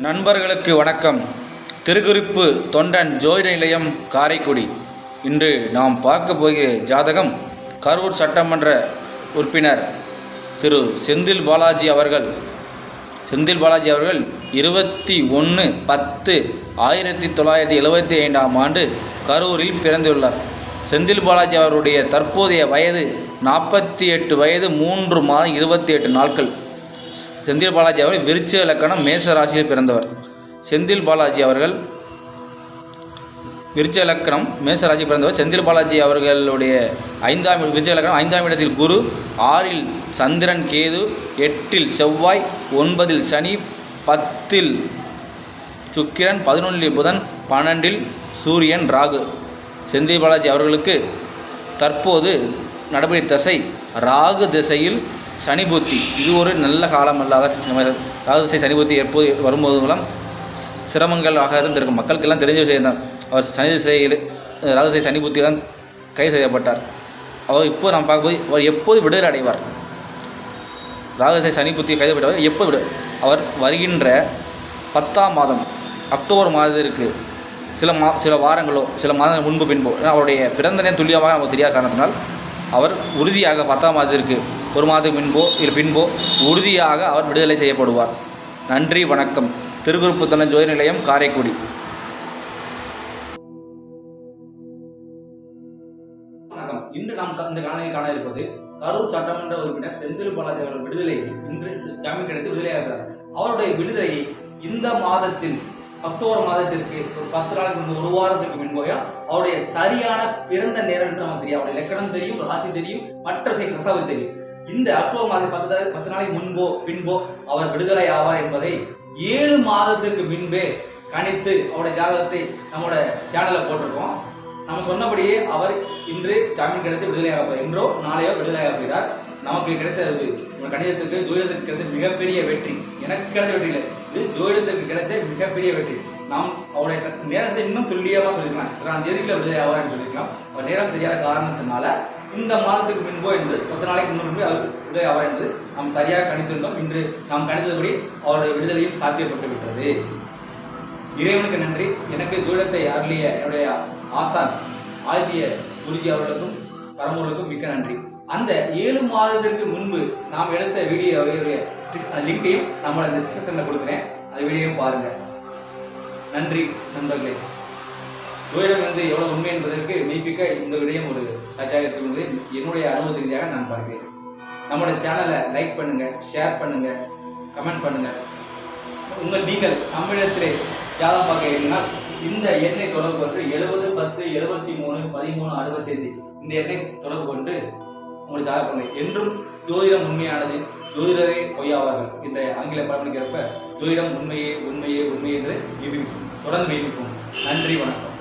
நண்பர்களுக்கு வணக்கம். திருக்குறிப்பு தொண்டன் ஜோதிட நிலையம் காரைக்குடி. இன்று நாம் பார்க்க போகிற ஜாதகம் கரூர் சட்டமன்ற உறுப்பினர் திரு செந்தில் பாலாஜி அவர்கள் 21/10/1975 ஆண்டு கரூரில் பிறந்துள்ளார். செந்தில் பாலாஜி அவருடைய தற்போதைய வயது 48 வயது 3 மாதம் 28 நாட்கள். செந்தில் பாலாஜி அவர்கள் விருச்ச இலக்கணம் மேஷ ராசியில் பிறந்தவர். செந்தில் பாலாஜி அவர்கள் விருச்ச இலக்கணம் மேஷ ராசி பிறந்தவர். செந்தில் பாலாஜி அவர்களுடைய விருச்ச இலக்கணம் 5ஆம் இடத்தில் குரு, 6இல் சந்திரன் கேது, 8இல் செவ்வாய், 9இல் சனி, 10இல் சுக்கிரன், 11இல் புதன், 12இல் சூரியன் ராகு. செந்தில் பாலாஜி அவர்களுக்கு தற்போது நடபடி திசை ராகு திசையில் சனி புத்தி. இது ஒரு நல்ல காலம் அல்லாத. ராகு திசை சனி புத்தி எப்போது வரும்போதெல்லாம் சிரமங்களாக இருந்திருக்கும். மக்களுக்கெல்லாம் தெரிஞ்ச விஷயம் தான். அவர் சனி திசையில் ராகு திசை சனி புத்தியில்தான் கைது செய்யப்பட்டார். அவர் இப்போ நாம் பார்க்கும்போது அவர் எப்போது விடுதலை அடைவார்? ராகு திசை சனி புத்தி கைது செய்யப்பட்டவர் எப்போது அவர் வருகின்ற 10ஆம் மாதம் அக்டோபர் மாதத்திற்கு சில வாரங்களோ சில மாதங்கள் முன்பு பின்போ, அவருடைய பிறந்தனே துல்லியமாக நமக்கு தெரியாத காரணத்தினால் அவர் உறுதியாக 10ஆம் மாதத்திற்கு ஒரு மாதம் முன்போ இல்லை பின்போ உறுதியாக அவர் விடுதலை செய்யப்படுவார். நன்றி, வணக்கம். திருக்குறிப்பு தொண்டன் ஜோதிட நிலையம் காரைக்குடி. வணக்கம். இன்று நாம் இந்த காணொலியில் காண இருப்பது கரூர் சட்டமன்ற உறுப்பினர் செந்தில் பாலாஜி அவர்கள் விடுதலை. இன்று ஜாமீன் கிடைத்து விடுதலையாகிறார். அவருடைய விடுதலையை இந்த மாதத்தில் அக்டோபர் மாதத்திற்கு ஒரு 10 நாளுக்கு முன்பு, ஒரு வாரத்துக்கு முன்போ அவருடைய சரியான பிறந்த நேரம் என்று நமக்கு தெரியும். அவருடைய இலக்கணம் தெரியும், ராசி தெரியும், மற்ற தகவல் தெரியும். இந்த அக்டோபர் மாதம் 10 நாளைக்கு முன்போ பின்போ அவர் விடுதலை ஆவார் என்பதை 7 மாதத்திற்கு முன்பே கணித்து அவருடைய ஜாதகத்தை நம்மளோட சேனலில் போட்டிருக்கோம். நம்ம சொன்னபடியே அவர் இன்று ஜாமீன் கிடைத்து விடுதலையாக, இன்றோ நாளையோ விடுதலையாக போகிறார். நமக்கு கிடைத்த கணிதத்துக்கு ஜோதிடத்துக்கு கிடைத்த மிகப்பெரிய வெற்றி. எனக்கு கிடைத்த வெற்றி இல்லை, இது ஜோதிடத்துக்கு கிடைத்த மிகப்பெரிய வெற்றி. நாம் அவருடைய நேரத்தை இன்னும் துல்லியமாக சொல்லிக்கலாம். 2ஆம் தேதிக்குள்ள விடுதலை ஆவார் சொல்லிக்கலாம். அவர் நேரம் தெரியாத காரணத்தினால இந்த மாதத்துக்கு முன்போ என்று 10 நாளைக்கு முன்பு அவர் விடுதலை ஆவார் என்று நாம் சரியாக கணித்திருந்தோம். இன்று நாம் கணித்தபடி அவருடைய விடுதலையும் சாத்தியப்பட்டு விட்டது. இறைவனுக்கு நன்றி. எனக்கு ஜோதிடத்தை அருளிய என்னுடைய ஆசான் ஆதித்ய குருஜி அவர்களுக்கும் பரம்பொருளுக்கும் மிக்க நன்றி. அந்த 7 மாதத்திற்கு முன்பு நாம் எடுத்த வீடியோவுடைய லிங்கையும் நம்மளை இந்த டிஸ்கிரிப்ஷனில் கொடுக்குறேன். அந்த வீடியோவும் பாருங்க. நன்றி நண்பர்களே. ஜோதிடம் வந்து எவ்வளவு உண்மை என்பதற்கு மெய்ப்பிக்க இந்த விடயம் ஒரு சாட்சியாக இருக்கிறது. என்னுடைய அனுபவ ரீதியாக நான் பார்க்கிறேன். நம்மளுடைய சேனலை லைக் பண்ணுங்க, ஷேர் பண்ணுங்க, கமெண்ட் பண்ணுங்க. நீங்கள் தமிழத்திலே ஜாதகம் பார்க்க இருந்தால் இந்த எண்ணை தொடர்பு கொண்டு 70 10 73 13 65 இந்த எண்ணை தொடர்பு கொண்டு உங்களுக்கு ஜாதகம் பண்ணுங்க. என்றும் ஜோதிடம் உண்மையானது, ஜோதிடரே பொய்யாவார்கள் என்ற ஆங்கில பழமொழிக்கிறப்ப ஜோதிடம் உண்மையே உண்மையே உண்மை என்று தொடர்ந்து மெய்ப்பிக்கும். நன்றி, வணக்கம்.